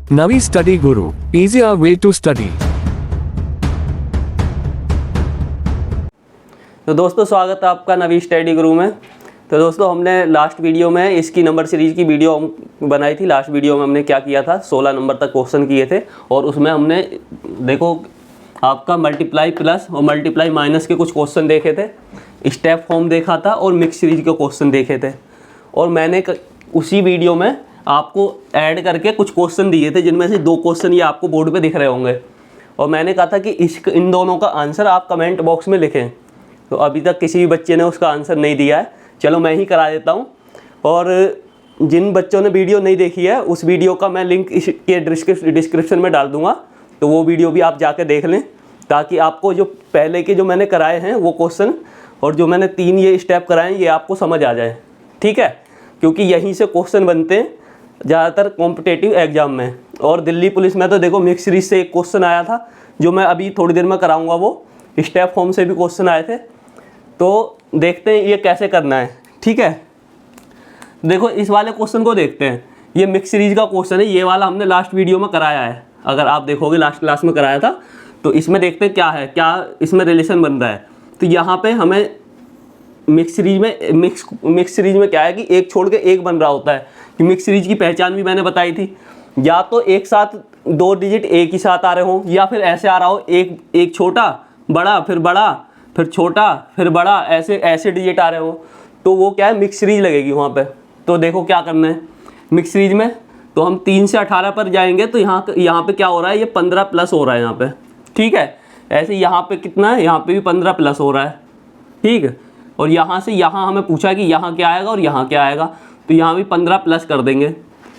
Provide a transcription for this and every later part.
Navi Study Guru, easier way to study. तो दोस्तों स्वागत है आपका नवी स्टडी गुरु में। तो दोस्तों हमने लास्ट वीडियो में इसकी नंबर सीरीज की वीडियो बनाई थी। लास्ट वीडियो में हमने क्या किया था, 16 नंबर तक क्वेश्चन किए थे और उसमें हमने देखो आपका मल्टीप्लाई प्लस और मल्टीप्लाई माइनस के कुछ क्वेश्चन देखे थे, स्टेप फॉर्म देखा था और मिक्स सीरीज के क्वेश्चन देखे थे। और मैंने उसी वीडियो में आपको ऐड करके कुछ क्वेश्चन दिए थे जिनमें से 2 क्वेश्चन ये आपको बोर्ड पे दिख रहे होंगे और मैंने कहा था कि इन दोनों का आंसर आप कमेंट बॉक्स में लिखें। तो अभी तक किसी भी बच्चे ने उसका आंसर नहीं दिया है, चलो मैं ही करा देता हूँ। और जिन बच्चों ने वीडियो नहीं देखी है उस वीडियो का मैं लिंक इसके डिस्क्रिप्शन में डाल दूँगा, तो वो वीडियो भी आप जाके देख लें ताकि आपको जो पहले के जो मैंने कराए हैं वो क्वेश्चन और जो मैंने 3 ये स्टेप कराए हैं ये आपको समझ आ जाए, ठीक है। क्योंकि यहीं से क्वेश्चन बनते हैं ज़्यादातर कॉम्पिटेटिव एग्जाम में। और दिल्ली पुलिस में तो देखो मिक्स सीरीज से एक क्वेश्चन आया था जो मैं अभी थोड़ी देर में कराऊंगा, वो स्टेप फॉर्म से भी क्वेश्चन आए थे। तो देखते हैं ये कैसे करना है, ठीक है। देखो इस वाले क्वेश्चन को देखते हैं, ये मिक्स सीरीज का क्वेश्चन है, ये वाला हमने लास्ट वीडियो में कराया है। अगर आप देखोगे लास्ट क्लास में कराया था, तो इसमें देखते हैं क्या है, क्या इसमें रिलेशन बन रहा है। तो यहाँ पे हमें मिक्स सीरीज में क्या है कि एक छोड़ के एक बन रहा होता है। कि मिक्स सीरीज की पहचान भी मैंने बताई थी, या तो एक साथ 2 डिजिट एक ही साथ आ रहे हो या फिर ऐसे आ रहा हो एक छोटा बड़ा फिर छोटा फिर बड़ा, ऐसे डिजिट आ रहे हो, तो वो क्या है मिक्स सीरीज लगेगी वहाँ पे। तो देखो क्या करना है मिक्स सीरीज में, तो हम 3 से 18 पर जाएंगे तो यहाँ पे क्या हो रहा है, ये 15 प्लस हो रहा है यहाँ पे, ठीक है। ऐसे यहाँ पे कितना है, यहाँ पे भी 15 प्लस हो रहा है, ठीक है। और यहाँ से यहाँ हमें पूछा कि यहाँ क्या आएगा और यहाँ क्या आएगा, तो यहाँ भी 15 प्लस कर देंगे।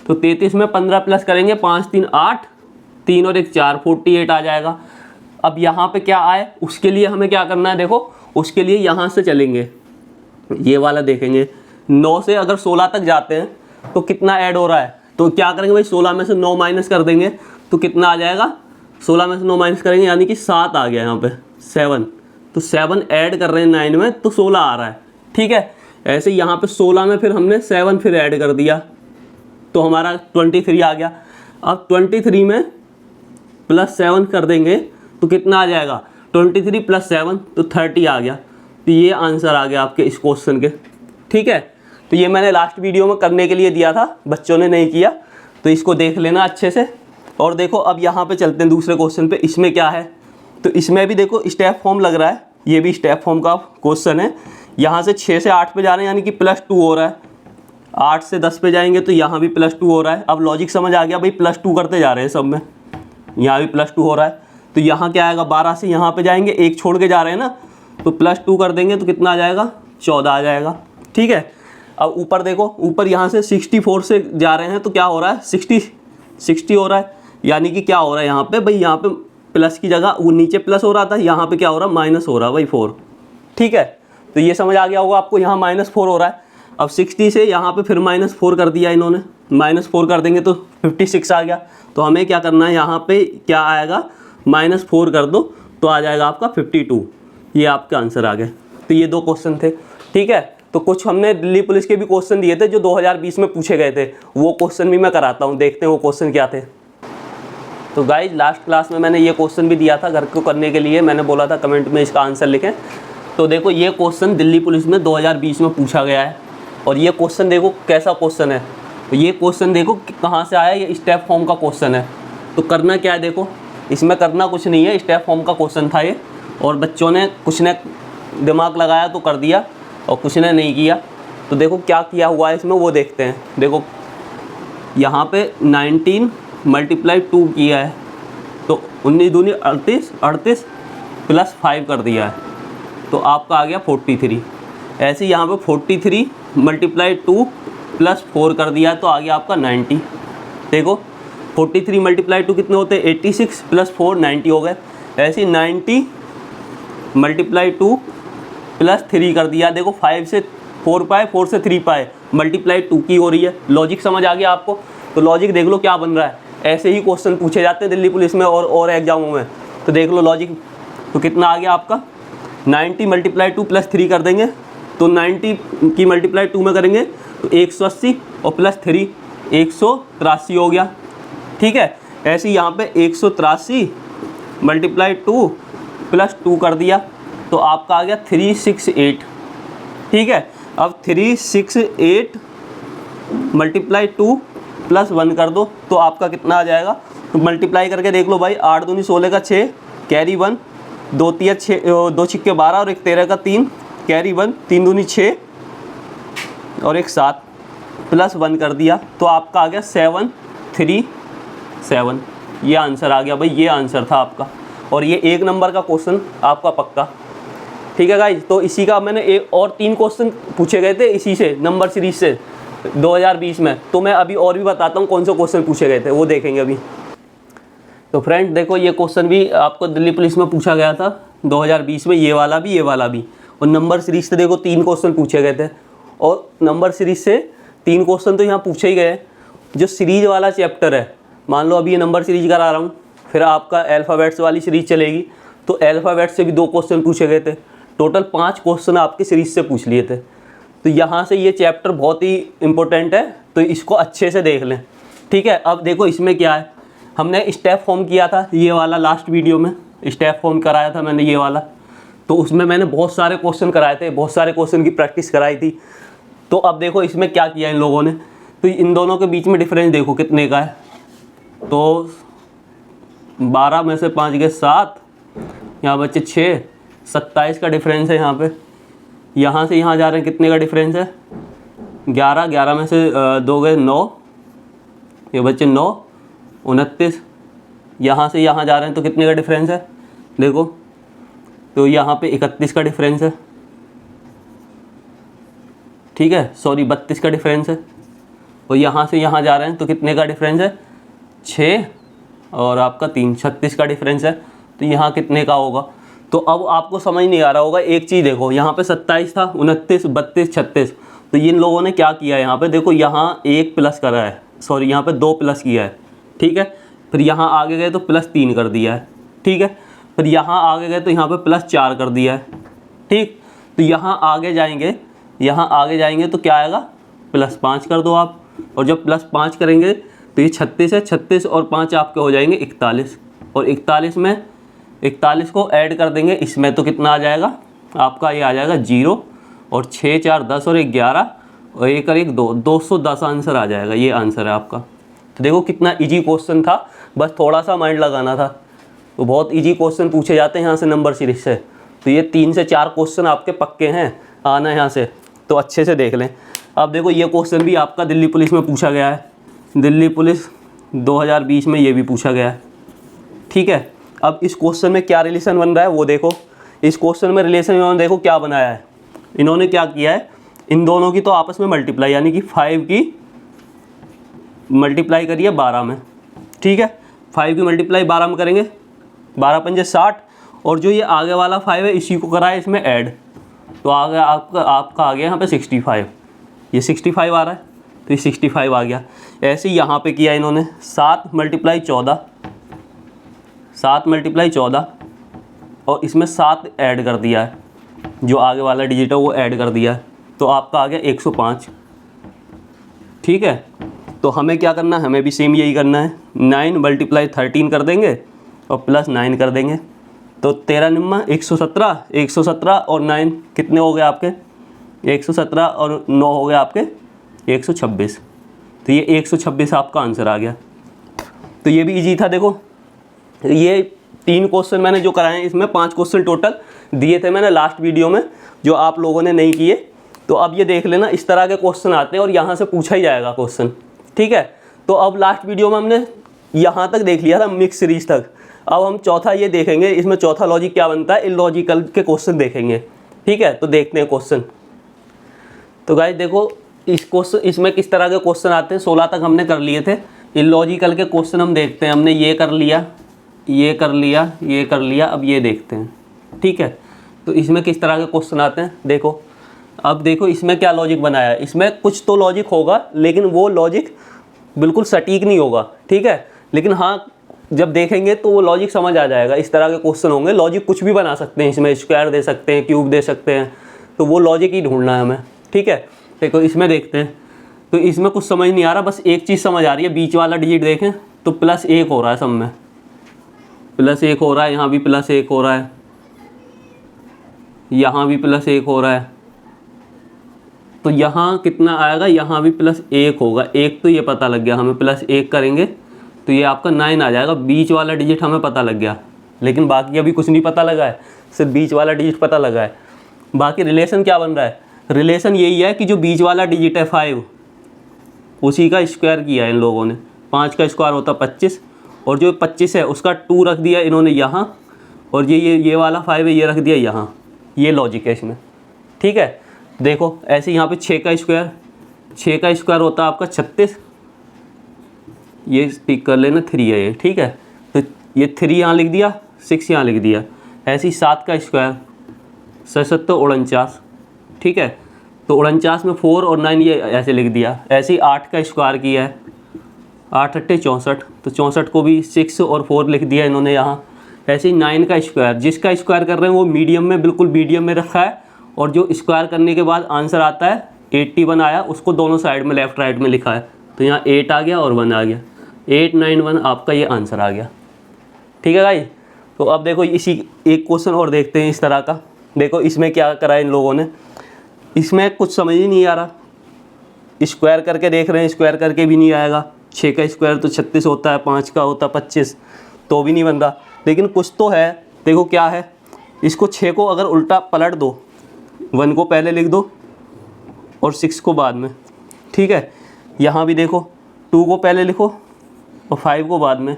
तो 33 में 15 प्लस करेंगे, 5 3 8, 3 और 1 4, 48 आ जाएगा। अब यहाँ पे क्या आए उसके लिए हमें क्या करना है, देखो उसके लिए यहाँ से चलेंगे, ये वाला देखेंगे 9 से अगर 16 तक जाते हैं तो कितना ऐड हो रहा है। तो क्या करेंगे भाई, 16 में से 9 माइनस कर देंगे तो कितना आ जाएगा, 16 में से 9 माइनस करेंगे यानी कि 7 आ गया यहाँ पे 7। तो 7 ऐड कर रहे हैं 9 में तो 16 आ रहा है, ठीक है। ऐसे यहाँ पे 16 में फिर हमने 7 फिर ऐड कर दिया तो हमारा 23 आ गया। अब 23 में प्लस 7 कर देंगे तो कितना आ जाएगा, 23 प्लस 7 तो 30 आ गया। तो ये आंसर आ गया आपके इस क्वेश्चन के, ठीक है। तो ये मैंने लास्ट वीडियो में करने के लिए दिया था, बच्चों ने नहीं किया, तो इसको देख लेना अच्छे से। और देखो अब यहाँ पे चलते हैं दूसरे क्वेश्चन पे। इसमें क्या है, तो इसमें भी देखो स्टेप फॉर्म लग रहा है, ये भी स्टेप फॉर्म का क्वेश्चन है। यहाँ से 6 से 8 पे जा रहे हैं यानी कि +2 हो रहा है, 8 से 10 पे जाएंगे तो यहाँ भी +2 हो रहा है। अब लॉजिक समझ आ गया भाई, +2 करते जा रहे हैं सब में, यहाँ भी +2 हो रहा है। तो यहाँ क्या आएगा, 12 से यहाँ पे जाएंगे, एक छोड़ के जा रहे हैं ना, तो +2 कर देंगे तो कितना आ जाएगा, 14 आ जाएगा, ठीक है। अब ऊपर देखो, ऊपर यहाँ से 64 से जा रहे हैं तो क्या हो रहा है, 60 हो रहा है। यानी कि क्या हो रहा है यहाँ पे भाई, यहाँ पे प्लस की जगह वो नीचे प्लस हो रहा था, यहाँ पे क्या हो रहा है, माइनस हो रहा है भाई 4, ठीक है। तो ये समझ आ गया होगा आपको, यहाँ -4 हो रहा है। अब 60 से यहाँ पे फिर -4 कर दिया इन्होंने, -4 कर देंगे तो 56 आ गया। तो हमें क्या करना है, यहाँ पे क्या आएगा, -4 कर दो तो आ जाएगा आपका 52। ये आपका आंसर आ गया। तो ये 2 क्वेश्चन थे, ठीक है। तो कुछ हमने दिल्ली पुलिस के भी क्वेश्चन दिए थे जो 2020 में पूछे गए थे, वो क्वेश्चन भी मैं कराता हूँ, देखते हैं वो क्वेश्चन क्या थे। तो गाइज लास्ट क्लास में मैंने ये क्वेश्चन भी दिया था घर को करने के लिए, मैंने बोला था कमेंट में इसका आंसर लिखें। तो देखो ये क्वेश्चन दिल्ली पुलिस में 2020 में पूछा गया है और ये क्वेश्चन देखो कैसा क्वेश्चन है। तो ये क्वेश्चन देखो कहाँ से आया, ये स्टेप फॉर्म का क्वेश्चन है। तो करना क्या है, देखो इसमें करना कुछ नहीं है, स्टेप फॉर्म का क्वेश्चन था ये, और बच्चों ने कुछ ने दिमाग लगाया तो कर दिया और कुछ ने नहीं किया। तो देखो क्या किया हुआ है इसमें वो देखते हैं। देखो यहाँ पे 19 × 2 किया है तो 19 दूनी 38 प्लस 5 कर दिया है तो आपका आ गया 43। ऐसे यहाँ पे 43 × 2 प्लस 4 कर दिया है तो आ गया आपका 90। देखो 43 × 2 कितने होते हैं, 86 प्लस 4 90 हो गए। ऐसे 90 × 2 प्लस 3 कर दिया। देखो 5 से 4 पाए, 4 से 3 पाए, × 2 की हो रही है। लॉजिक समझ आ गया आपको, तो लॉजिक देख लो क्या बन रहा है। ऐसे ही क्वेश्चन पूछे जाते हैं दिल्ली पुलिस में और एग्जामों में, तो देख लो लॉजिक। तो कितना आ गया आपका, 90 × 2 प्लस 3 कर देंगे तो 90 की मल्टीप्लाई 2 में करेंगे तो 180 और प्लस 3 183 हो गया, ठीक है। ऐसे यहाँ पे 183 मल्टीप्लाई 2 प्लस 2 कर दिया तो आपका आ गया 368। ठीक है, अब 368 मल्टीप्लाई 2 प्लस 1 कर दो तो आपका कितना आ जाएगा। तो मल्टीप्लाई करके देख लो भाई, 8 दूनी 16 का 6 कैरी 1, 2 तिया 6, 2 छिक्के 12 और 1 13 का 3 कैरी 1, 3 दूनी 6 और 1 7 प्लस 1 कर दिया तो आपका आ गया 737। ये आंसर आ गया भाई, ये आंसर था आपका। और ये 1 नंबर का क्वेश्चन आपका पक्का। ठीक है गाइज, तो इसी का मैंने एक और 3 क्वेश्चन पूछे गए थे इसी से नंबर सीरीज से 2020 में। तो मैं अभी और भी बताता हूँ कौन से क्वेश्चन पूछे गए थे, वो देखेंगे अभी। तो फ्रेंड देखो, ये क्वेश्चन भी आपको दिल्ली पुलिस में पूछा गया था 2020 में, ये वाला भी। और नंबर सीरीज से देखो 3 क्वेश्चन पूछे गए थे। और नंबर सीरीज से 3 क्वेश्चन तो यहाँ पूछे ही गए। जो सीरीज वाला चैप्टर है, मान लो अभी ये नंबर सीरीज करा रहा हूँ, फिर आपका अल्फ़ाबेट्स वाली सीरीज चलेगी तो अल्फ़ाबेट्स से भी 2 क्वेश्चन पूछे गए थे। टोटल 5 क्वेश्चन आपके सीरीज से पूछ लिए थे। तो यहाँ से ये चैप्टर बहुत ही इम्पोर्टेंट है, तो इसको अच्छे से देख लें। ठीक है, अब देखो इसमें क्या है, हमने स्टेप फॉर्म किया था ये वाला, लास्ट वीडियो में स्टेप फॉर्म कराया था मैंने ये वाला। तो उसमें मैंने बहुत सारे क्वेश्चन कराए थे, बहुत सारे क्वेश्चन की प्रैक्टिस कराई थी। तो अब देखो इसमें क्या किया इन लोगों ने, तो इन दोनों के बीच में डिफरेंस देखो कितने का है। तो 12 में से 5 गए 7, यहाँ बच्चे 6, 27 का डिफरेंस है यहाँ पे। यहाँ से यहाँ जा रहे हैं, कितने का डिफरेंस है 11, 11 में से 2 गए 9, ये बच्चे 9, 29। यहाँ से यहाँ जा रहे हैं तो कितने का डिफरेंस है देखो, तो यहाँ पे 31 का डिफरेंस है। ठीक है, सॉरी 32 का डिफरेंस है। और यहाँ से यहाँ जा रहे हैं तो कितने का डिफरेंस है 6 और आपका 3, 36 का डिफरेंस है। तो यहाँ कितने का होगा। तो अब आपको समझ नहीं आ रहा होगा, एक चीज़ देखो, यहाँ पे 27 था, 29, 32, 36। तो इन लोगों ने क्या किया यहाँ पे देखो, यहाँ 1 प्लस करा है, सॉरी यहाँ पे 2 प्लस किया है। ठीक है, फिर यहाँ आगे गए तो +3 कर दिया है। ठीक है, फिर यहाँ आगे गए तो यहाँ पे +4 कर दिया है। ठीक, तो यहाँ आगे जाएंगे तो क्या आएगा +5 कर दो आप। और जब +5 करेंगे तो ये 36 है, 36 और 5 आपके हो जाएंगे 41। और 41 को ऐड कर देंगे इसमें तो कितना आ जाएगा आपका, ये आ जाएगा 0 और 6 4 10 और 1 11 और 1 और 1 2, 210 आंसर आ जाएगा। ये आंसर है आपका। तो देखो कितना इजी क्वेश्चन था, बस थोड़ा सा माइंड लगाना था। तो बहुत इजी क्वेश्चन पूछे जाते हैं यहाँ से नंबर सीरीज से। तो ये 3 से 4 क्वेश्चन आपके पक्के हैं आना यहाँ से, तो अच्छे से देख लें। अब देखो ये क्वेश्चन भी आपका दिल्ली पुलिस में पूछा गया है, दिल्ली पुलिस 2020 में ये भी पूछा गया है। ठीक है, अब इस क्वेश्चन में क्या रिलेशन बन रहा है वो देखो। इस क्वेश्चन में रिलेशन इन्होंने देखो क्या बनाया है, इन्होंने क्या किया है, इन दोनों की तो आपस में मल्टीप्लाई, यानी कि 5 की मल्टीप्लाई करिए 12 में। ठीक है, 5 की मल्टीप्लाई 12 में करेंगे, 12 पंजे 60, और जो ये आगे वाला 5 है इसी को कराए इसमें ऐड, तो आगे आपका आ गया यहाँ पे 65। ये 65 आ रहा है तो ये 65 आ गया। ऐसे ही यहाँ पे किया इन्होंने 7 × 14 और इसमें 7 ऐड कर दिया है, जो आगे वाला डिजिट है वो ऐड कर दिया है, तो आपका आ गया 105। ठीक है, तो हमें क्या करना है, हमें भी सेम यही करना है। 9 × 13 कर देंगे और +9 कर देंगे, तो 13 निम्मा 117 और 9 कितने हो गए आपके 117 और 9 हो गए आपके 126। तो ये 126 आपका आंसर आ गया। तो ये भी इजी था। देखो ये 3 क्वेश्चन मैंने जो कराए हैं, इसमें 5 क्वेश्चन टोटल दिए थे मैंने लास्ट वीडियो में, जो आप लोगों ने नहीं किए। तो अब ये देख लेना, इस तरह के क्वेश्चन आते हैं और यहाँ से पूछा ही जाएगा क्वेश्चन। ठीक है, तो अब लास्ट वीडियो में हमने यहाँ तक देख लिया था, मिक्स सीरीज तक। अब हम चौथा ये देखेंगे, इसमें चौथा लॉजिक क्या बनता है, इलॉजिकल के क्वेश्चन देखेंगे। ठीक है, तो देखते हैं क्वेश्चन। तो गाइस देखो इसमें किस तरह के क्वेश्चन आते हैं, 16 तक हमने कर लिए थे। इलॉजिकल के क्वेश्चन हम देखते हैं, हमने ये कर लिया, ये कर लिया, ये कर लिया, अब ये देखते हैं। ठीक है, तो इसमें किस तरह के क्वेश्चन आते हैं देखो। अब देखो इसमें क्या लॉजिक बनाया है, इसमें कुछ तो लॉजिक होगा लेकिन वो लॉजिक बिल्कुल सटीक नहीं होगा। ठीक है, लेकिन हाँ जब देखेंगे तो वो लॉजिक समझ आ जाएगा। इस तरह के क्वेश्चन होंगे, लॉजिक कुछ भी बना सकते हैं, इसमें स्क्वायर दे सकते हैं, क्यूब दे सकते हैं, तो वो लॉजिक ही ढूंढना है हमें। ठीक है, देखो इसमें देखते हैं। तो इसमें कुछ समझ नहीं आ रहा, बस एक चीज़ समझ आ रही है, बीच वाला डिजिट देखें तो +1 हो रहा है सब में, +1 हो रहा है, यहाँ भी +1 हो रहा है, यहाँ भी +1 हो रहा है। तो यहाँ कितना आएगा, यहाँ भी +1 होगा। एक तो ये पता लग गया हमें, +1 करेंगे तो ये आपका 9 आ जाएगा। बीच वाला डिजिट हमें पता लग गया, लेकिन बाकी अभी कुछ नहीं पता लगा है, सिर्फ बीच वाला डिजिट पता लगा है। बाकी रिलेशन क्या बन रहा है, रिलेशन यही है कि जो बीच वाला डिजिट है 5, उसी का स्क्वायर किया है इन लोगों ने। 5 का स्क्वायर होता 25, और जो 25 है उसका 2 रख दिया इन्होंने यहाँ, और ये वाला 5 है ये रख दिया यहाँ। ये लॉजिक है इसमें, ठीक है। देखो ऐसे यहाँ पे 6 का स्क्वायर होता है आपका 36, ये टिक कर लेना, 3 है ये, ठीक है। तो ये 3 यहाँ लिख दिया, 6 यहाँ लिख दिया। ऐसे ही 7 का स्क्वायर 7 49, ठीक है। तो 49 में 4 और 9 ये ऐसे लिख दिया। ऐसे ही 8 का स्क्वायर किया है, 8 8 64, तो 64 को भी 6 और 4 लिख दिया इन्होंने यहाँ। ऐसे ही 9 का स्क्वायर, जिसका स्क्वायर कर रहे हैं वो मीडियम में, बिल्कुल मीडियम में रखा है, और जो स्क्वायर करने के बाद आंसर आता है 81 आया, उसको दोनों साइड में लेफ्ट राइट में लिखा है। तो यहाँ 8 आ गया और 1 आ गया, 891 आपका ये आंसर आ गया, ठीक है भाई। तो अब देखो इसी एक क्वेश्चन और देखते हैं इस तरह का। देखो इसमें क्या करा है इन लोगों ने, इसमें कुछ समझ ही नहीं आ रहा। स्क्वायर करके देख रहे हैं, स्क्वायर करके भी नहीं आएगा। 6 का स्क्वायर तो 36 होता है, 5 का होता है 25, तो भी नहीं बन रहा। लेकिन कुछ तो है, देखो क्या है। इसको 6 को अगर उल्टा पलट दो, 1 को पहले लिख दो और 6 को बाद में, ठीक है। यहाँ भी देखो 2 को पहले लिखो और 5 को बाद में,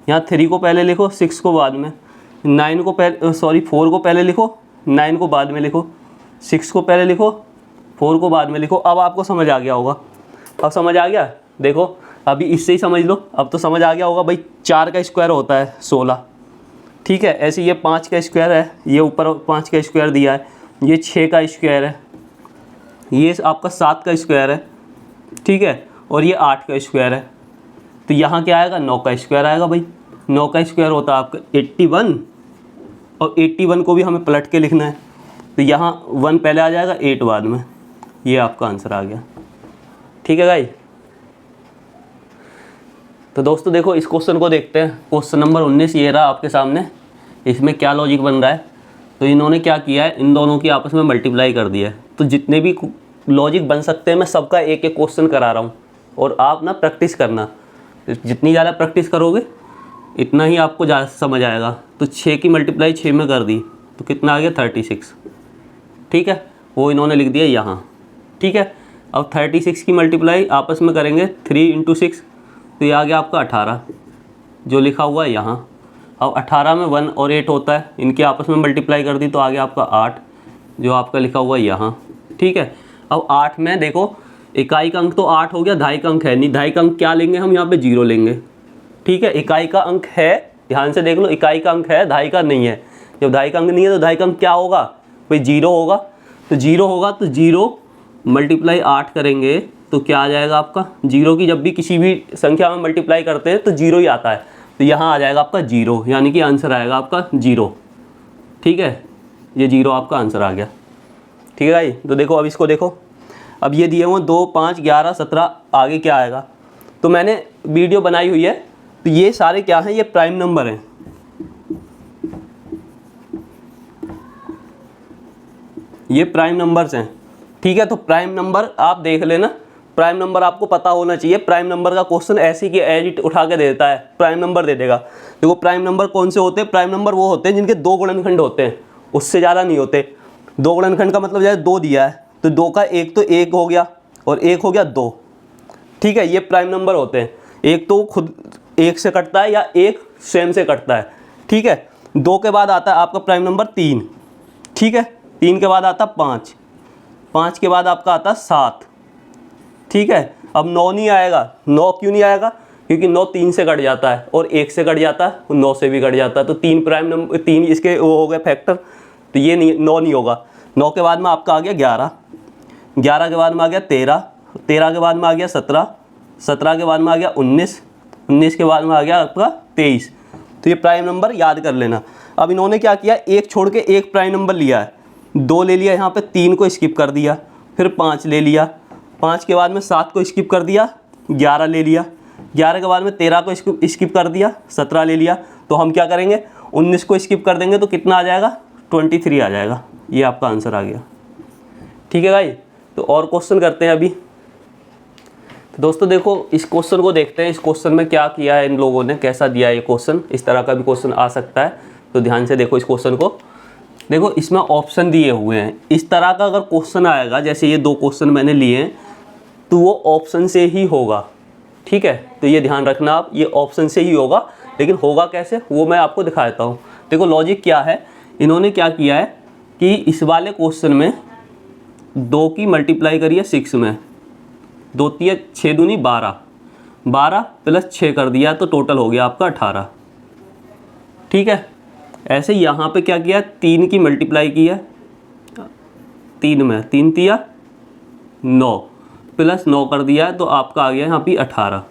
यहाँ 3 को पहले लिखो, 6 को बाद में, 4 को पहले लिखो, 9 को बाद में लिखो, 6 को पहले लिखो, 4 को बाद में लिखो। अब आपको समझ आ गया होगा, अब समझ आ गया। देखो अभी इससे ही समझ लो, अब तो समझ आ गया होगा भाई। 4 का स्क्वायर होता है 16, ठीक है। ऐसे ये 5 का स्क्वायर है, ये ऊपर 5 का स्क्वायर दिया है, ये 6 का स्क्वायर है, ये आपका 7 का स्क्वायर है, ठीक है, और ये 8 का स्क्वायर है। तो यहाँ क्या आएगा, 9 का स्क्वायर आएगा भाई। 9 का स्क्वायर होता है आपका 81, और 81 को भी हमें पलट के लिखना है। तो यहाँ 1 पहले आ जाएगा, 8 बाद में। ये आपका आंसर आ गया, ठीक है भाई। तो दोस्तों देखो इस क्वेश्चन को देखते हैं। क्वेश्चन नंबर 19 ये रहा आपके सामने। इसमें क्या लॉजिक बन रहा है, तो इन्होंने क्या किया है, इन दोनों की आपस में मल्टीप्लाई कर दिया है। तो जितने भी लॉजिक बन सकते हैं मैं सबका एक एक क्वेश्चन करा रहा हूँ, और आप ना प्रैक्टिस करना। जितनी ज़्यादा प्रैक्टिस करोगे इतना ही आपको ज़्यादा समझ आएगा। तो 6 की मल्टीप्लाई 6 में कर दी तो कितना आ गया, 36, ठीक है। वो इन्होंने लिख दिया यहाँ, ठीक है। अब 36 की मल्टीप्लाई आपस में करेंगे 3 × 6, तो ये आ गया आपका 18, जो लिखा हुआ है यहाँ। अब 18 में 1 और 8 होता है, इनके आपस में मल्टीप्लाई कर दी तो आ गया आपका 8, जो आपका लिखा हुआ है यहाँ, ठीक है। अब 8 में देखो इकाई का अंक तो 8 हो गया, दहाई का अंक है नहीं। दहाई का अंक क्या लेंगे हम, यहाँ पे 0 लेंगे, ठीक है। इकाई का अंक है, ध्यान से देख लो, इकाई का अंक है, दहाई का नहीं है। जब दहाई का अंक नहीं है तो दहाई का अंक क्या होगा भाई, 0 होगा। तो 0 होगा तो 0 × 8 करेंगे तो क्या आ जाएगा आपका, 0 की जब भी किसी भी संख्या में मल्टीप्लाई करते हैं तो 0 ही आता है। तो यहाँ आ जाएगा आपका 0, यानी कि आंसर आएगा आपका 0, ठीक है। ये 0 आपका आंसर आ गया, ठीक है भाई। तो देखो अब इसको देखो, अब ये दिए हुए 2 5 11 17, आगे क्या आएगा। तो मैंने वीडियो बनाई हुई है, तो ये सारे क्या हैं, ये प्राइम नंबर हैं, ये प्राइम नंबर्स हैं, ठीक है। तो प्राइम नंबर आप देख लेना, प्राइम नंबर आपको पता होना चाहिए। प्राइम नंबर का क्वेश्चन ऐसे कि एज इट उठा के दे देता है, प्राइम नंबर दे देगा। देखो प्राइम नंबर कौन से होते हैं, प्राइम नंबर वो होते हैं जिनके 2 गुणनखंड होते हैं, उससे ज़्यादा नहीं होते। 2 गुणनखंड का मतलब जैसे 2 दिया है तो 2 का 1 तो 1 हो गया और 1 हो गया 2, ठीक है। ये प्राइम नंबर होते हैं। एक तो खुद 1 से कटता है या 1 स्वयं से कटता है, ठीक है। 2 के बाद आता है आपका प्राइम नंबर 3, ठीक है। 3 के बाद आता 5, 5 के बाद आपका आता 7, ठीक है। अब 9 नहीं आएगा। 9 क्यों नहीं आएगा, क्योंकि 9 3 से कट जाता है और 1 से कट जाता है और 9 से भी कट जाता है। तो 3 प्राइम नंबर, 3 इसके वो हो गए फैक्टर, तो ये नहीं, 9 नहीं होगा। 9 के बाद में आपका आ गया 11, 11 के बाद में आ गया 13, 13 के बाद में आ गया 17, 17 के बाद में आ गया 19, 19 के बाद में आ गया आपका 23। तो ये प्राइम नंबर याद कर लेना। अब इन्होंने क्या किया, एक छोड़ के एक प्राइम नंबर लिया है, 2 ले लिया, यहाँ पे 3 को स्किप कर दिया, फिर 5 ले लिया, 5 के बाद में 7 को स्किप कर दिया, 11 ले लिया, 11 के बाद में 13 को स्किप कर दिया, 17 ले लिया, तो हम क्या करेंगे 19 को स्किप कर देंगे तो कितना आ जाएगा 23 आ जाएगा। ये आपका आंसर आ गया। ठीक है भाई, तो और क्वेश्चन करते हैं अभी। तो दोस्तों देखो इस क्वेश्चन को देखते हैं, इस क्वेश्चन में क्या किया है इन लोगों ने, कैसा दिया है ये क्वेश्चन। इस तरह का भी क्वेश्चन आ सकता है, तो ध्यान से देखो इस क्वेश्चन को। देखो इसमें ऑप्शन दिए हुए हैं, इस तरह का अगर क्वेश्चन आएगा, जैसे ये 2 क्वेश्चन मैंने लिए हैं, तो वो ऑप्शन से ही होगा। ठीक है, तो ये ध्यान रखना आप, ये ऑप्शन से ही होगा, लेकिन होगा कैसे वो मैं आपको दिखा देता हूँ। देखो लॉजिक क्या है, इन्होंने क्या किया है कि इस वाले क्वेश्चन में 2 की मल्टीप्लाई करिए 6 में, 2 3 6 दूनी 12, 12 प्लस 6 कर दिया तो टोटल हो गया आपका 18। ठीक है, ऐसे यहाँ पे क्या किया, 3 की मल्टीप्लाई की है 3 में, 3 3 9 प्लस 9 कर दिया है तो आपका आ गया यहाँ पे 18।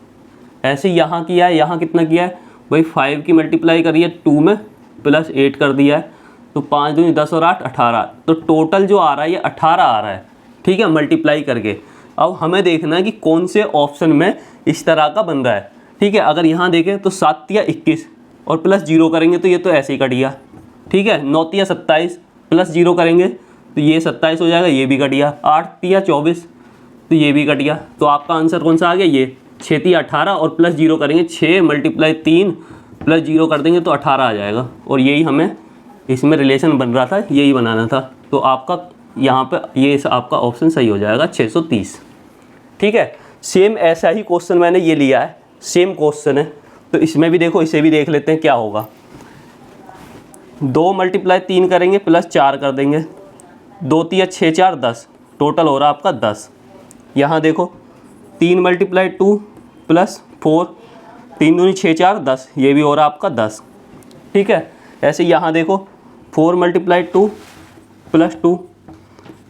ऐसे यहाँ किया है, यहाँ कितना किया है भाई 5 की मल्टीप्लाई करिए 2 में प्लस 8 कर दिया है, तो 5 दूनी 10 और 8 18, तो टोटल जो आ रहा है ये 18 आ रहा है। ठीक है, मल्टीप्लाई करके। अब हमें देखना है कि कौन से ऑप्शन में इस तरह का बन रहा है। ठीक है, अगर यहाँ देखें तो 7 या 21 और प्लस 0 करेंगे तो ये तो ऐसे ही कट गया। ठीक है, 9 या 27 प्लस 0 करेंगे तो ये 27 हो जाएगा, ये भी कट गया। 8 या 24 तो ये भी कट गया। तो आपका आंसर कौन सा आ गया, ये 6 या 18 और प्लस 0 करेंगे, 6 मल्टीप्लाई 3 प्लस 0 कर देंगे तो 18 आ जाएगा। और यही हमें इसमें रिलेशन बन रहा था, यही बनाना था। तो आपका यहाँ पे ये आपका ऑप्शन सही हो जाएगा 630। ठीक है, सेम ऐसा ही क्वेश्चन मैंने ये लिया है, सेम क्वेश्चन है, तो इसमें भी देखो, इसे भी देख लेते हैं क्या होगा। 2 मल्टीप्लाई 3 करेंगे प्लस 4 कर देंगे, 2 3 6 4 10, टोटल हो रहा आपका 10। यहाँ देखो 3 मल्टीप्लाई 2 प्लस 4, 3 दूनी 6 4 10, ये भी हो रहा आपका 10। ठीक है, ऐसे यहाँ देखो 4 मल्टीप्लाई 2 प्लस 2,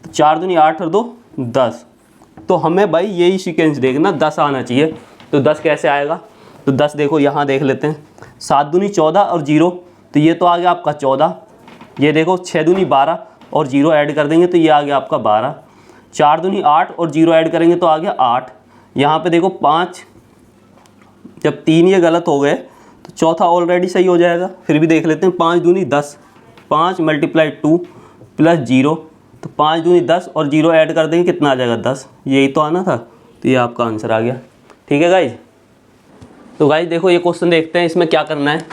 4 दूनी 8 और 2 10। तो हमें भाई यही सीक्वेंस देखना, 10 आना चाहिए। तो 10 कैसे आएगा, तो 10 देखो यहाँ देख लेते हैं, 7 दूनी 14 और 0, तो ये तो आ गया आपका 14। ये देखो 6 दूनी 12 और 0 ऐड कर देंगे तो ये आ गया आपका 12। 4 दूनी 8 और 0 ऐड करेंगे तो आ गया 8। यहाँ पे देखो 5, जब 3 ये गलत हो गए तो चौथा ऑलरेडी सही हो जाएगा। फिर भी देख लेते हैं, 5 दूनी 10, 5 मल्टीप्लाई 2 प्लस 0, तो 5 दूनी 10 और 0 ऐड कर देंगे कितना आ जाएगा 10। यही तो आना था, तो ये आपका आंसर आ गया। ठीक है गाइज, तो गाइज देखो ये क्वेश्चन देखते हैं इसमें क्या करना है।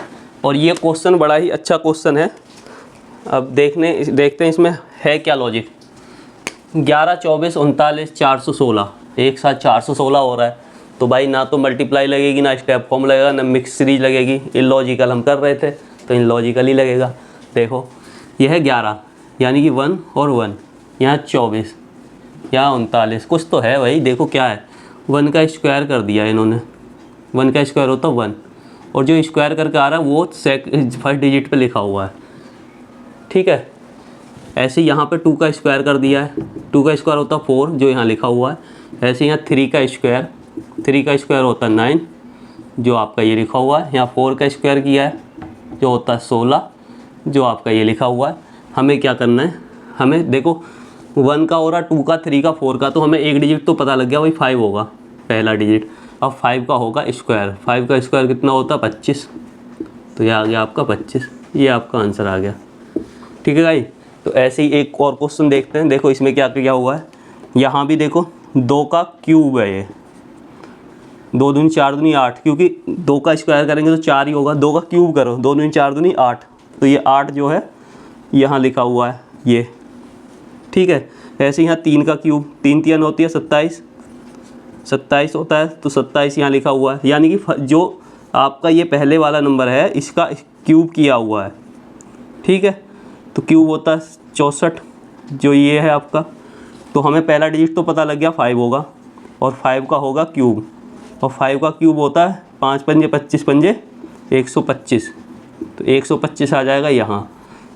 और ये क्वेश्चन बड़ा ही अच्छा क्वेश्चन है। अब देखते हैं इसमें है क्या लॉजिक। 11 24 39 416, एक साथ 416 हो रहा है, तो भाई ना तो मल्टीप्लाई लगेगी, ना स्टेप फॉर्म लगेगा, ना मिक्स सीरीज लगेगी। इलॉजिकल हम कर रहे थे तो इलॉजिकल ही लगेगा। देखो यह है 11 यानी कि 1 और 1, यहाँ 24, यहाँ 39, कुछ तो है भाई। देखो क्या है, 1 का स्क्वायर कर दिया इन्होंने, 1 का स्क्वायर होता 1, और जो स्क्वायर करके आ रहा है वो फर्स्ट डिजिट पे लिखा हुआ है। ठीक है, ऐसे यहाँ पे 2 का स्क्वायर कर दिया है, 2 का स्क्वायर होता 4 जो यहाँ लिखा हुआ है। ऐसे यहाँ 3 का स्क्वायर, 3 का स्क्वायर होता 9 जो आपका ये लिखा हुआ है। यहाँ 4 का स्क्वायर किया है जो होता है 16 जो आपका ये लिखा हुआ है। हमें क्या करना है, हमें देखो 1 का हो रहा, 2 का, 3 का, 4 का, तो हमें एक डिजिट तो पता लग गया भाई 5 होगा पहला डिजिट। अब 5 का होगा स्क्वायर, 5 का स्क्वायर कितना होता है 25, तो ये आ गया आपका 25। ये आपका आंसर आ गया। ठीक है भाई, तो ऐसे ही एक और क्वेश्चन देखते हैं। देखो इसमें क्या क्या हुआ है, यहाँ भी देखो 2 का क्यूब है ये, 2 दूनी 4 दूनी 8, क्योंकि 2 का स्क्वायर करेंगे तो 4 ही होगा। 2 का क्यूब करो, 2 दूनी 4 दूनी 8, तो ये 8 जो है यहाँ लिखा हुआ है ये। ठीक है, ऐसे यहाँ 3 का क्यूब, 3 3 होती है 27, 27 होता है, तो 27 यहाँ लिखा हुआ है। यानी कि जो आपका ये पहले वाला नंबर है इसका क्यूब किया हुआ है। ठीक है, तो क्यूब होता है 64 जो ये है आपका। तो हमें पहला डिजिट तो पता लग गया 5 होगा, और 5 का होगा क्यूब, और 5 का क्यूब होता है 5 पंजे 25 पंजे 125, तो 125 आ जाएगा यहाँ।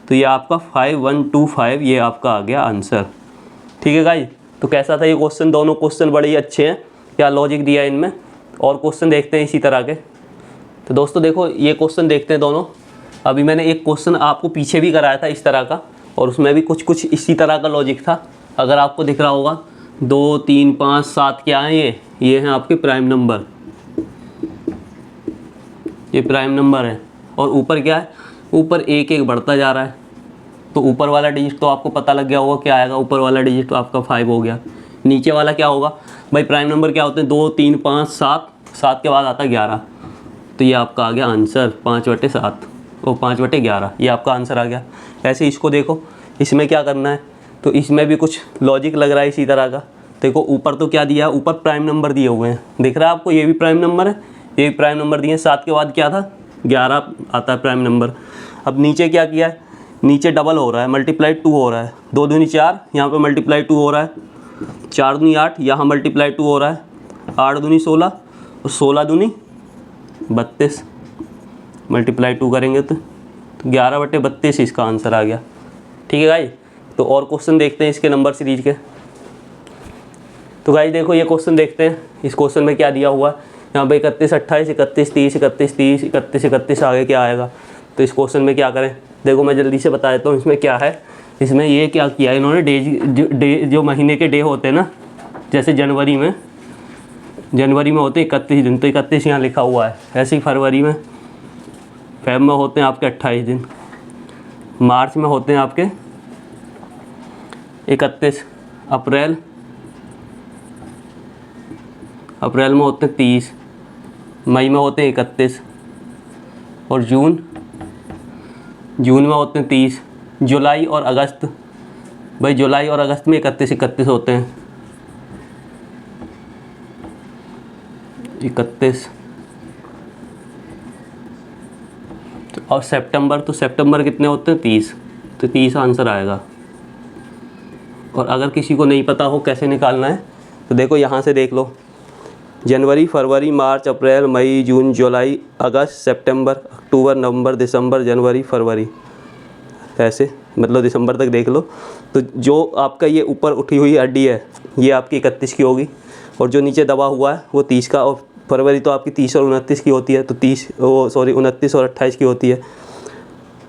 तो ये आपका 5125 ये आपका आ गया आंसर। ठीक है गाइस, तो कैसा था ये क्वेश्चन, दोनों क्वेश्चन बड़े ही अच्छे हैं, क्या लॉजिक दिया है इनमें। और क्वेश्चन देखते हैं इसी तरह के। तो दोस्तों देखो ये क्वेश्चन देखते हैं दोनों। अभी मैंने एक क्वेश्चन आपको पीछे भी कराया था इस तरह का, और उसमें भी कुछ कुछ इसी तरह का लॉजिक था। अगर आपको दिख रहा होगा 2 3 5 7 क्या हैं ये हैं आपके प्राइम नंबर। ये प्राइम नंबर है। और ऊपर क्या है, ऊपर एक एक बढ़ता जा रहा है। तो ऊपर वाला डिजिट तो आपको पता लग गया होगा क्या आएगा, ऊपर वाला डिजिट तो आपका 5 हो गया। नीचे वाला क्या होगा भाई, प्राइम नंबर क्या होते हैं, 2 3 5 7, 7 के बाद आता है 11। तो ये आपका आ गया आंसर 5/7 और 5/11, ये आपका आंसर आ गया। ऐसे इसको देखो, इसमें क्या करना है, तो इसमें भी कुछ लॉजिक लग रहा है इसी तरह का। देखो ऊपर तो क्या दिया है, ऊपर प्राइम नंबर दिए हुए हैं, दिख रहा है आपको, ये भी प्राइम नंबर है, ये भी प्राइम नंबर दिए हैं। 7 के बाद क्या था, 11 आता है प्राइम नंबर। अब नीचे क्या किया है, नीचे डबल हो रहा है, मल्टीप्लाई 2 हो रहा है। 2 दूनी 4, यहाँ पे मल्टीप्लाई 2 हो रहा है। 4 दूनी 8, यहाँ मल्टीप्लाई 2 हो रहा है। 8 दूनी 16 और 16 दूनी 32, मल्टीप्लाई 2 करेंगे तो 11/32 इसका आंसर आ गया। ठीक है गाइस, तो और क्वेश्चन देखते हैं इसके नंबर सीरीज के। तो गाइस देखो ये क्वेश्चन देखते हैं, इस क्वेश्चन में क्या दिया हुआ है। यहाँ पे 31 28 31 30 31 30 31 31 आगे क्या आएगा। तो इस क्वेश्चन में क्या करें, देखो मैं जल्दी से बता देता हूँ इसमें क्या है। इसमें ये क्या किया है इन्होंने, डे जो महीने के डे होते हैं ना, जैसे जनवरी में होते हैं 31 दिन, तो 31 यहाँ लिखा हुआ है। ऐसे ही फरवरी में, फेब में होते हैं आपके 28 दिन, मार्च में होते हैं आपके 31, अप्रैल में होते हैं 30, मई में होते हैं 31 और जून में होते हैं 30। जुलाई और अगस्त, भाई जुलाई और अगस्त में 31 होते हैं, 31। और सितंबर, तो सितंबर कितने होते हैं 30, तो 30 आंसर आएगा। और अगर किसी को नहीं पता हो कैसे निकालना है, तो देखो यहाँ से देख लो, जनवरी फरवरी मार्च अप्रैल मई जून जुलाई अगस्त सितंबर अक्टूबर नवंबर दिसंबर जनवरी फरवरी, ऐसे मतलब दिसंबर तक देख लो। तो जो आपका ये ऊपर उठी हुई हड्डी है ये आपकी 31 की होगी, और जो नीचे दबा हुआ है वो 30 का। और फरवरी तो आपकी 30 और 29 की होती है, तो 29 और 28 की होती है।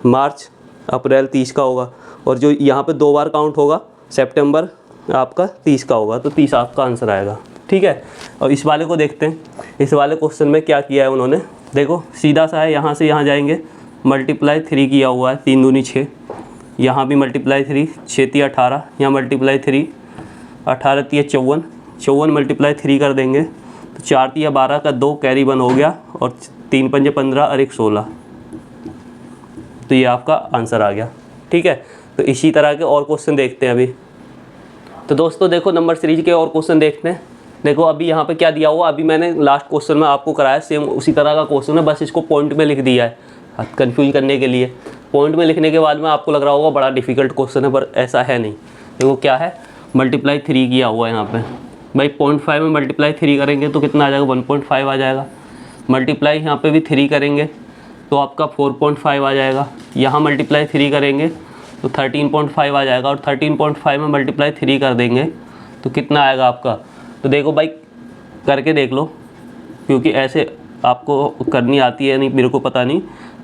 मार्च अप्रैल 30 का होगा, और जो यहाँ पे 2 बार काउंट होगा, सितंबर आपका 30 का होगा, तो 30 आपका आंसर आएगा। ठीक है, और इस वाले को देखते हैं। इस वाले क्वेश्चन में क्या किया है उन्होंने, देखो सीधा सा है, यहाँ से यहाँ जाएंगे, मल्टीप्लाई 3 किया हुआ है, 3 दूनी 6, यहाँ भी मल्टीप्लाई 3, 6 3 18, यहाँ मल्टीप्लाई 3, 18 3 54, 54 मल्टीप्लाई 3 कर देंगे तो 4 3 12 का 2 कैरी 1 हो गया, और 3 5 15 और 1 16, तो ये आपका आंसर आ गया। ठीक है, तो इसी तरह के और क्वेश्चन देखते हैं अभी। तो दोस्तों देखो नंबर सीरीज के और क्वेश्चन देखते हैं। देखो अभी यहाँ पे क्या दिया हुआ, अभी मैंने लास्ट क्वेश्चन में आपको कराया, सेम उसी तरह का क्वेश्चन है, बस इसको पॉइंट में लिख दिया है कंफ्यूज करने के लिए। पॉइंट में लिखने के बाद में आपको लग रहा होगा बड़ा डिफिकल्ट क्वेश्चन है, पर ऐसा है नहीं। देखो क्या है, मल्टीप्लाई 3 किया हुआ है यहाँ पे, भाई 0.5 में मल्टीप्लाई 3 करेंगे तो कितना आ जाएगा, 1.5 आ जाएगा। मल्टीप्लाई यहाँ पे भी 3 करेंगे तो आपका 4.5 आ जाएगा। यहाँ मल्टीप्लाई 3 करेंगे तो 13.5 आ जाएगा, और 13.5 में मल्टीप्लाई 3 कर देंगे तो कितना आएगा आपका। तो देखो भाई करके देख लो, क्योंकि ऐसे आपको करनी आती है नहीं, मेरे को पता नहीं,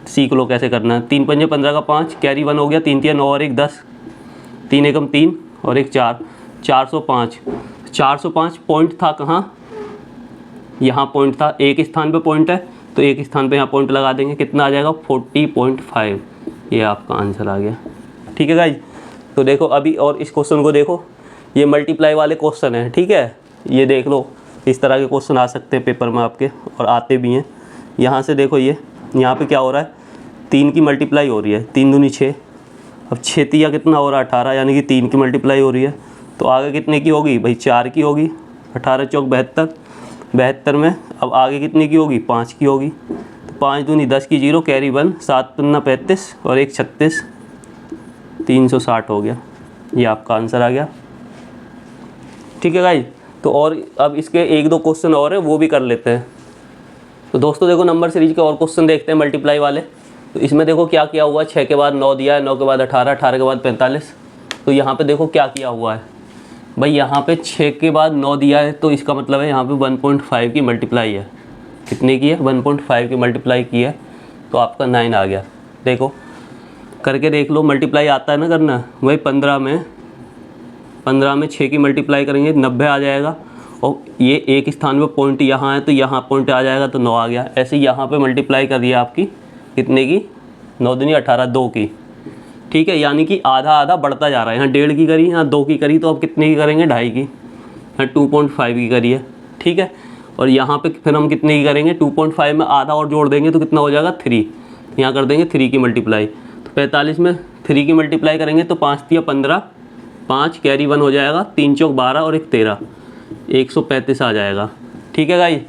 सीख लो कैसे करना है। 3 5 15 का 5, कैरी 1 हो गया, 3 3 9 और 1 10, 3 एकम 3 और 1 4, 405। 405 पॉइंट था कहाँ, यहाँ पॉइंट था, एक स्थान पे पॉइंट है तो एक स्थान पे यहाँ पॉइंट लगा देंगे, कितना आ जाएगा 40.5, ये आपका आंसर आ गया। ठीक है गाइज, तो देखो अभी और इस क्वेश्चन को देखो, ये मल्टीप्लाई वाले क्वेश्चन है। ठीक है, ये देख लो, इस तरह के क्वेश्चन आ सकते हैं पेपर में आपके, और आते भी हैं। यहाँ से देखो ये यहाँ पे क्या हो रहा है, 3 की मल्टीप्लाई हो रही है, 3 दूनी 6, अब 6 तिया कितना हो रहा है 18, यानी कि 3 की मल्टीप्लाई हो रही है, तो आगे कितने की होगी भाई, 4 की होगी। 18 चौक 72, 72 में अब आगे कितने की होगी, 5 की होगी, तो 5 दूनी 10 की 0, कैरी 1, 7 पन्ना 35 और 1 36, 360 हो गया, ये आपका आंसर आ गया। ठीक है गाइज, तो और अब इसके 1 2 क्वेश्चन और है वो भी कर लेते हैं। तो दोस्तों देखो नंबर सीरीज के और क्वेश्चन देखते हैं मल्टीप्लाई वाले। तो इसमें देखो क्या किया हुआ है, 6 के बाद 9 दिया है, 9 के बाद 18, 18 के बाद 45। तो यहाँ पे देखो क्या किया हुआ है भाई, यहाँ पे 6 के बाद 9 दिया है, तो इसका मतलब है यहाँ पे 1.5 की मल्टीप्लाई है। कितने की है, 1.5 की मल्टीप्लाई की है, तो आपका 9 आ गया। देखो करके देख लो, मल्टीप्लाई आता है ना करना। वही 15 में 6 की मल्टीप्लाई करेंगे 90 आ जाएगा, और ये एक स्थान पे पॉइंट यहाँ है तो यहाँ पॉइंट आ जाएगा तो 9 आ गया। ऐसे यहाँ पे मल्टीप्लाई कर दिया आपकी कितने की, 9 दूनी 18, 2 की, ठीक है। यानी कि आधा आधा बढ़ता जा रहा है। यहाँ 1.5 की करी, यहाँ 2 की करी, तो अब कितने की करेंगे, 2.5 की। यहाँ 2.5 की करी है, ठीक है। और यहाँ पे फिर हम कितने की करेंगे, 2.5 में आधा और जोड़ देंगे तो कितना हो जाएगा, 3। यहाँ कर देंगे 3 की मल्टीप्लाई। तो 45 में 3 की मल्टीप्लाई करेंगे तो 5 तिया 15, 5 कैरी 1 हो जाएगा, 3 चौक 12 और 1 13, 135 आ जाएगा, ठीक है गाइस।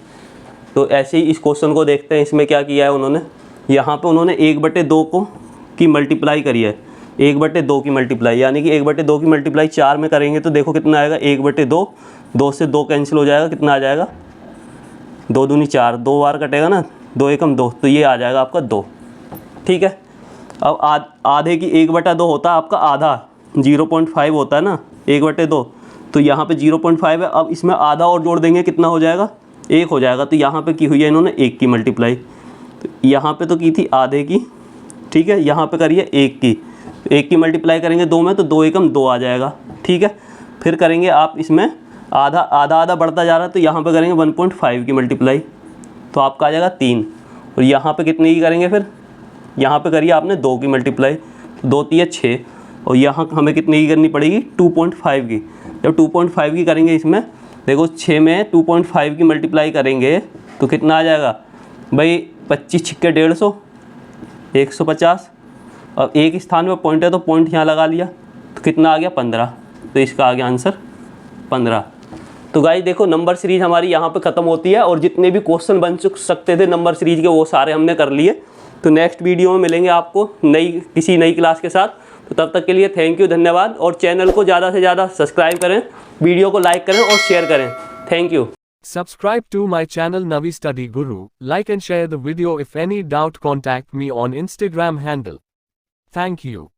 तो ऐसे ही इस क्वेश्चन को देखते हैं। इसमें क्या किया है उन्होंने, यहाँ पे उन्होंने 1/2 को की मल्टीप्लाई करी है, 1/2 की मल्टीप्लाई, यानी कि 1/2 की मल्टीप्लाई 4 में करेंगे तो देखो कितना आएगा, 1/2, 2 से 2 कैंसिल हो जाएगा, कितना आ जाएगा, 2 दूनी 4, 2 बार कटेगा ना, 2 एकम 2, तो ये आ जाएगा आपका 2, ठीक है। अब आधे की 1/2 होता है आपका आधा, 0.5 होता है ना 1/2, तो यहाँ पे 0.5 है। अब इसमें आधा और जोड़ देंगे, कितना हो जाएगा, 1 हो जाएगा। तो यहाँ पे की हुई है इन्होंने 1 की मल्टीप्लाई, तो यहाँ पे तो की थी आधे की, ठीक है। यहाँ पे करिए 1 की, 1 की मल्टीप्लाई करेंगे 2 में तो 2 एकम 2 आ जाएगा, ठीक है। फिर करेंगे आप इसमें आधा आधा आधा बढ़ता जा रहा है तो यहाँ पे करेंगे 1.5 की मल्टीप्लाई, तो आपका आ जाएगा 3। और यहाँ पे कितने की करेंगे, फिर यहाँ पे करिए आपने 2 की मल्टीप्लाई, 2 तिया 6, और यहाँ हमें कितने की करनी पड़ेगी, 2.5 की। जब 2.5 की करेंगे इसमें देखो 6 में 2.5 की मल्टीप्लाई करेंगे तो कितना आ जाएगा भाई, 25 छिक्के 150, 150। अब एक स्थान में पॉइंट है तो पॉइंट यहाँ लगा लिया तो कितना आ गया, 15। तो इसका आ गया आंसर 15। तो गाइस देखो नंबर सीरीज हमारी यहाँ पे ख़त्म होती है, और जितने भी क्वेश्चन बन सकते थे नंबर सीरीज के वो सारे हमने कर लिए। तो नेक्स्ट वीडियो में मिलेंगे आपको किसी नई क्लास के साथ। तो तब तक के लिए थैंक यू, धन्यवाद। और चैनल को ज़्यादा से ज़्यादा सब्सक्राइब करें, वीडियो को लाइक करें और शेयर करें। Thank you. Subscribe to my channel Navi Study Guru. Like and share the video. If any doubt, contact me on Instagram handle. Thank you.